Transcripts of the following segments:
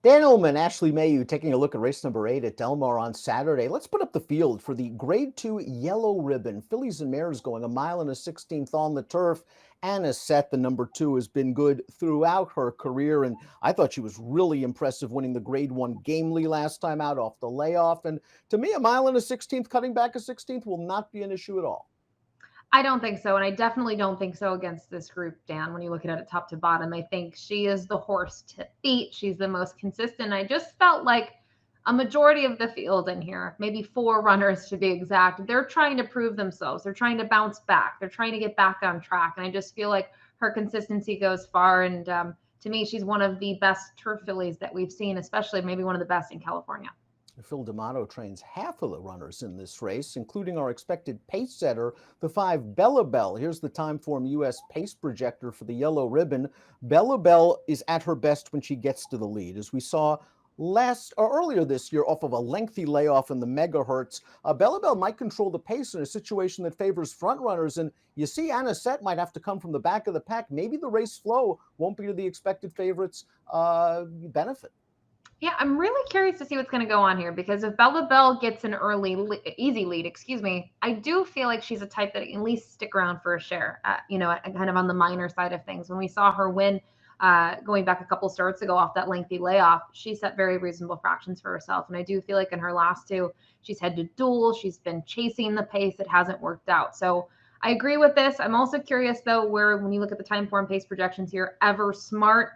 Dan Illman, Ashley Mailloux taking a look at race number 8 at Del Mar on Saturday. Let's put up the field for the Grade 2 Yellow Ribbon. Fillies and mares going a mile and a 16th on the turf. Anisette, the number 2, has been good throughout her career, and I thought she was really impressive winning the Grade 1 Gamely last time out off the layoff. And to me, a mile and a 16th, cutting back a 16th, will not be an issue at all. I don't think so. And I definitely don't think so against this group, Dan, when you look at it top to bottom. I think she is the horse to beat. She's the most consistent. I just felt like a majority of the field in here, maybe 4 runners to be exact, they're trying to prove themselves. They're trying to bounce back. They're trying to get back on track. And I just feel like her consistency goes far. And to me, she's one of the best turf fillies that we've seen, especially maybe one of the best in California. Phil D'Amato trains half of the runners in this race, including our expected pace setter, the 5 Bella Bell. Here's the Timeform U.S. pace projector for the Yellow Ribbon. Bella Bell is at her best when she gets to the lead. As we saw earlier this year off of a lengthy layoff in the megahertz, Bella Bell might control the pace in a situation that favors front runners. And you see Anisette might have to come from the back of the pack. Maybe the race flow won't be to the expected favorites' benefit. Yeah, I'm really curious to see what's going to go on here because if Bella Bell gets an easy lead, I do feel like she's a type that at least stick around for a share, kind of on the minor side of things. When we saw her win going back a couple starts ago off that lengthy layoff, she set very reasonable fractions for herself. And I do feel like in her last 2, she's had to duel. She's been chasing the pace. It hasn't worked out. So I agree with this. I'm also curious, though, when you look at the Timeform pace projections here, Ever Smart.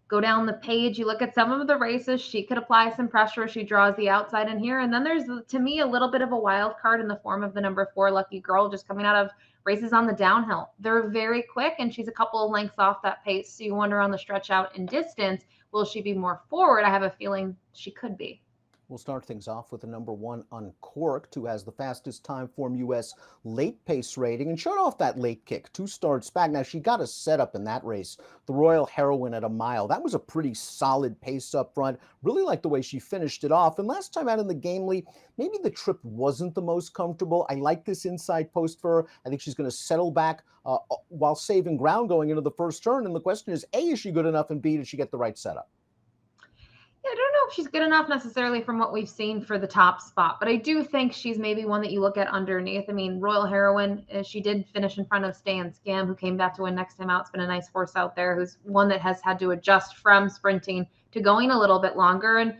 Go down the page, you look at some of the races, she could apply some pressure. She draws the outside in here. And then there's, to me, a little bit of a wild card in the form of the number 4 Lucky Girl, just coming out of races on the downhill. They're very quick, and she's a couple of lengths off that pace. So you wonder on the stretch out in distance, will she be more forward? I have a feeling she could be. We'll start things off with the number 1 Uncorked, who has the fastest Timeform U.S. late pace rating and showed off that late kick 2 starts back. Now, she got a setup in that race, the Royal Heroine at a mile. That was a pretty solid pace up front. Really liked the way she finished it off. And last time out in the Gamely, maybe the trip wasn't the most comfortable. I like this inside post for her. I think she's going to settle back while saving ground going into the first turn. And the question is, A, is she good enough? And B, did she get the right setup? Yeah, I don't know if she's good enough necessarily from what we've seen for the top spot, but I do think she's maybe one that you look at underneath. I mean, Royal Heroine, she did finish in front of Stay and Scam, who came back to win next time out. It's been a nice horse out there, who's one that has had to adjust from sprinting to going a little bit longer. And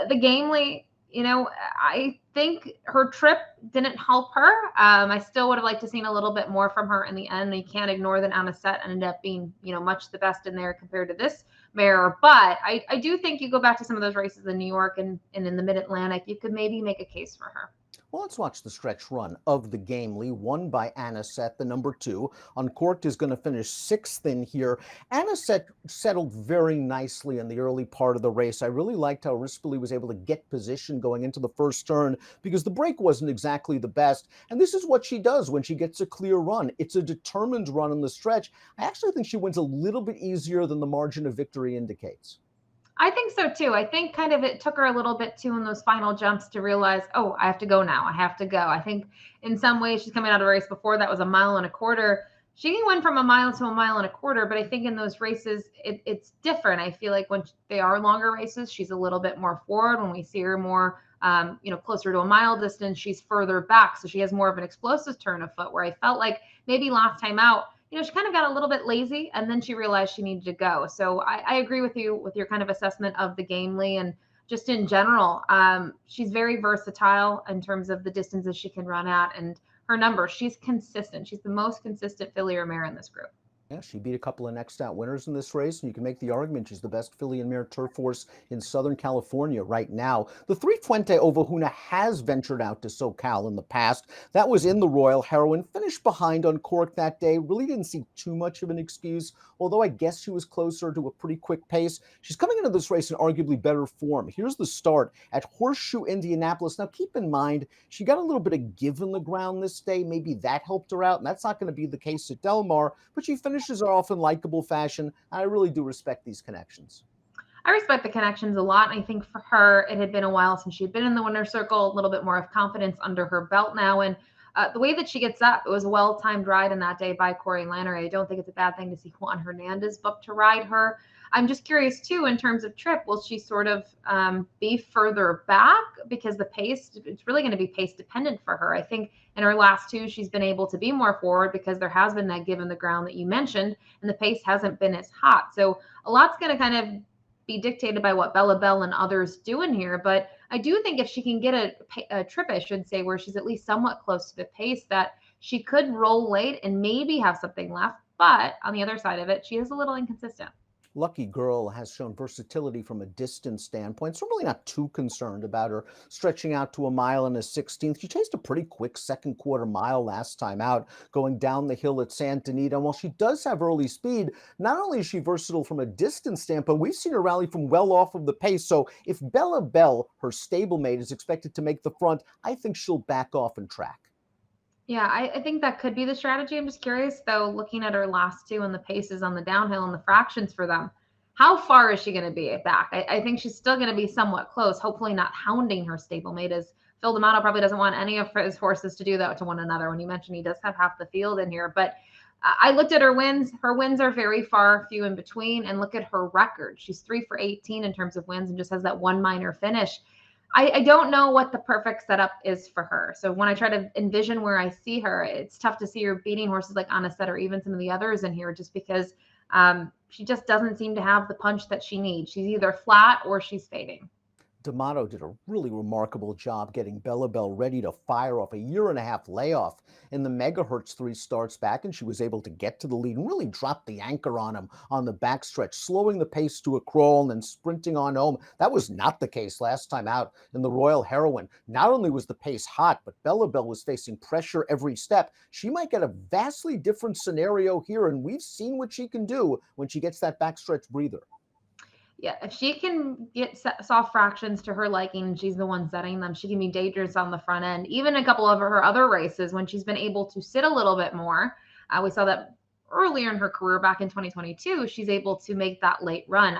the Gamely, I think her trip didn't help her. I still would have liked to seen a little bit more from her in the end. You can't ignore that Anisette ended up being, much the best in there compared to this mare. But I do think you go back to some of those races in New York and in the Mid-Atlantic, you could maybe make a case for her. Well, let's watch the stretch run of the Gamely, won by Anisette, the number 2. Uncorked is going to finish 6th in here. Anisette settled very nicely in the early part of the race. I really liked how Rispoli was able to get position going into the first turn because the break wasn't exactly the best. And this is what she does when she gets a clear run. It's a determined run in the stretch. I actually think she wins a little bit easier than the margin of victory indicates. I think so too. I think kind of it took her a little bit too in those final jumps to realize, oh, I have to go now. I have to go. I think in some ways she's coming out of a race before that was 1.25 miles. She went from 1 mile to 1.25 miles, but I think in those races it's different. I feel like when they are longer races, she's a little bit more forward. When we see her more, closer to a mile distance, she's further back. So she has more of an explosive turn of foot where I felt like maybe last time out, she kind of got a little bit lazy and then she realized she needed to go. So I agree with you with your kind of assessment of the Gamely and just in general. She's very versatile in terms of the distances she can run at and her numbers. She's consistent. She's the most consistent filly or mare in this group. Yeah, she beat a couple of next out winners in this race, and you can make the argument she's the best filly and mare turf horse in Southern California right now. The 3 Fuente Ovahuna has ventured out to SoCal in the past. That was in the Royal Heroine, finished behind Uncorked that day. Really didn't see too much of an excuse, although I guess she was closer to a pretty quick pace. She's coming into this race in arguably better form. Here's the start at Horseshoe, Indianapolis. Now, keep in mind, she got a little bit of give in the ground this day. Maybe that helped her out, and that's not going to be the case at Del Mar, but she finishes are off in likable fashion. I really do respect these connections. I respect the connections a lot. And I think for her, it had been a while since she had been in the winner's circle, a little bit more of confidence under her belt now. And the way that she gets up, it was a well-timed ride in that day by Corey Lannery. I don't think it's a bad thing to see Juan Hernandez booked to ride her. I'm just curious too, in terms of trip, will she sort of be further back because the pace, it's really going to be pace dependent for her. I think in her last two, she's been able to be more forward because there has been that give in the ground that you mentioned, and the pace hasn't been as hot. So a lot's going to kind of be dictated by what Bella Bell and others do in here. But I do think if she can get a trip, I should say, where she's at least somewhat close to the pace, that she could roll late and maybe have something left. But on the other side of it, she is a little inconsistent. Lucky Girl has shown versatility from a distance standpoint, so I'm really not too concerned about her stretching out to a mile and a 16th. She chased a pretty quick second quarter mile last time out, going down the hill at Santa Anita. And while she does have early speed, not only is she versatile from a distance standpoint, we've seen her rally from well off of the pace. So if Bella Bell, her stablemate, is expected to make the front, I think she'll back off and track. Yeah, I think that could be the strategy. I'm just curious, though, looking at her last two and the paces on the downhill and the fractions for them, how far is she going to be back? I think she's still going to be somewhat close, hopefully not hounding her stablemate, as Phil D'Amato probably doesn't want any of his horses to do that to one another. When you mentioned he does have half the field in here. But I looked at her wins. Her wins are very far, few in between. And look at her record. She's 3 for 18 in terms of wins and just has that one minor finish. I don't know what the perfect setup is for her. So when I try to envision where I see her, it's tough to see her beating horses like Anisette or even some of the others in here, just because she just doesn't seem to have the punch that she needs. She's either flat or she's fading. D'Amato did a really remarkable job getting Bella Bell ready to fire off a year-and-a-half layoff in the megahertz 3 starts back, and she was able to get to the lead and really drop the anchor on him on the backstretch, slowing the pace to a crawl and then sprinting on home. That was not the case last time out in the Royal Heroine. Not only was the pace hot, but Bella Bell was facing pressure every step. She might get a vastly different scenario here, and we've seen what she can do when she gets that backstretch breather. Yeah, if she can get soft fractions to her liking, she's the one setting them. She can be dangerous on the front end. Even a couple of her other races, when she's been able to sit a little bit more, we saw that earlier in her career back in 2022. She's able to make that late run.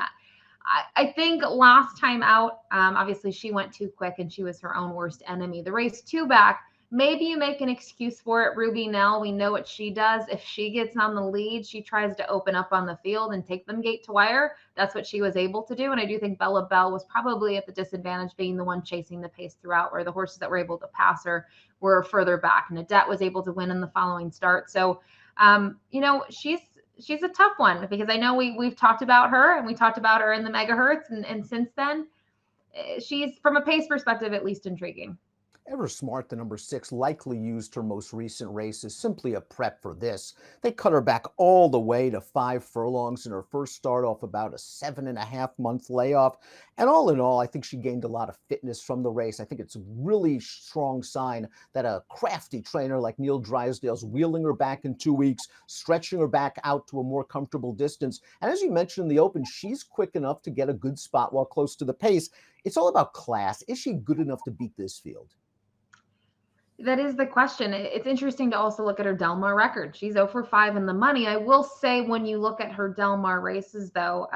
I think last time out, obviously she went too quick and she was her own worst enemy. The race two back, maybe you make an excuse for it. Ruby Nell, we know what she does. If she gets on the lead, she tries to open up on the field and take them gate to wire. That's what she was able to do. And I do think Bella Bell was probably at the disadvantage, being the one chasing the pace throughout, where the horses that were able to pass her were further back. Nadette was able to win in the following start. So, she's a tough one, because I know we've talked about her, and we talked about her in the megahertz. And since then, she's, from a pace perspective, at least intriguing. Ever Smart, the number 6, likely used her most recent race as simply a prep for this. They cut her back all the way to 5 furlongs in her first start off about a 7.5-month layoff. And all in all, I think she gained a lot of fitness from the race. I think it's a really strong sign that a crafty trainer like Neil Drysdale's wheeling her back in 2 weeks, stretching her back out to a more comfortable distance. And as you mentioned in the open, she's quick enough to get a good spot while close to the pace. It's all about class. Is she good enough to beat this field? That is the question. It's interesting to also look at her Del Mar record. She's 0 for 5 in the money. I will say, when you look at her Del Mar races, though,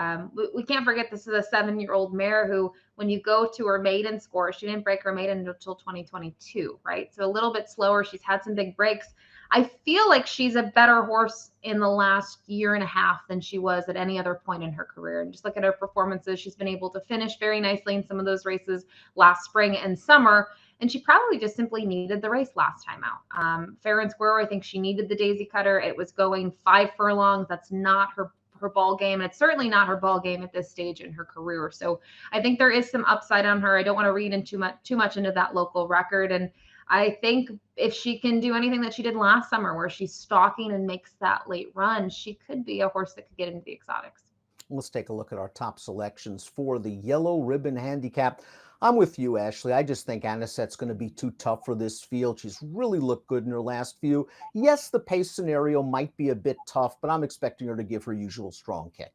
we can't forget this is a 7-year-old mare who, when you go to her maiden score, she didn't break her maiden until 2022, right? So a little bit slower. She's had some big breaks. I feel like she's a better horse in the last year and a half than she was at any other point in her career. And just look at her performances. She's been able to finish very nicely in some of those races last spring and summer. And she probably just simply needed the race last time out. Fair and square, I think she needed the daisy cutter. It was going 5 furlongs. That's not her ball game. And it's certainly not her ball game at this stage in her career. So I think there is some upside on her. I don't want to read in too much into that local record. And I think if she can do anything that she did last summer, where she's stalking and makes that late run, she could be a horse that could get into the exotics. Let's take a look at our top selections for the Yellow Ribbon Handicap. I'm with you, Ashley. I just think Anisette's going to be too tough for this field. She's really looked good in her last few. Yes, the pace scenario might be a bit tough, but I'm expecting her to give her usual strong kick.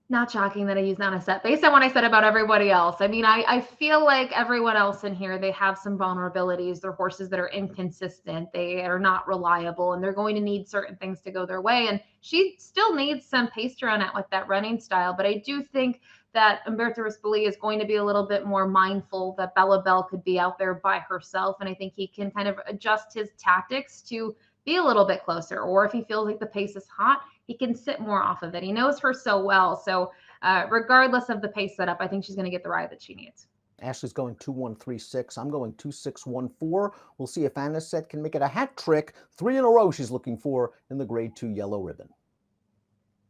Not shocking that I use Anisette based on what I said about everybody else. I mean, I feel like everyone else in here, they have some vulnerabilities. They're horses that are inconsistent. They are not reliable, and they're going to need certain things to go their way. And she still needs some pace to run out with that running style. But I do think that Umberto Rispoli is going to be a little bit more mindful that Bella Bell could be out there by herself. And I think he can kind of adjust his tactics to be a little bit closer. Or if he feels like the pace is hot, he can sit more off of it. He knows her so well. So regardless of the pace setup, I think she's going to get the ride that she needs. Ashley's going 2-1-3-6. I'm going 2-6-1-4. We'll see if Anisette can make it a hat trick. 3 in a row she's looking for in the grade 2 yellow ribbon.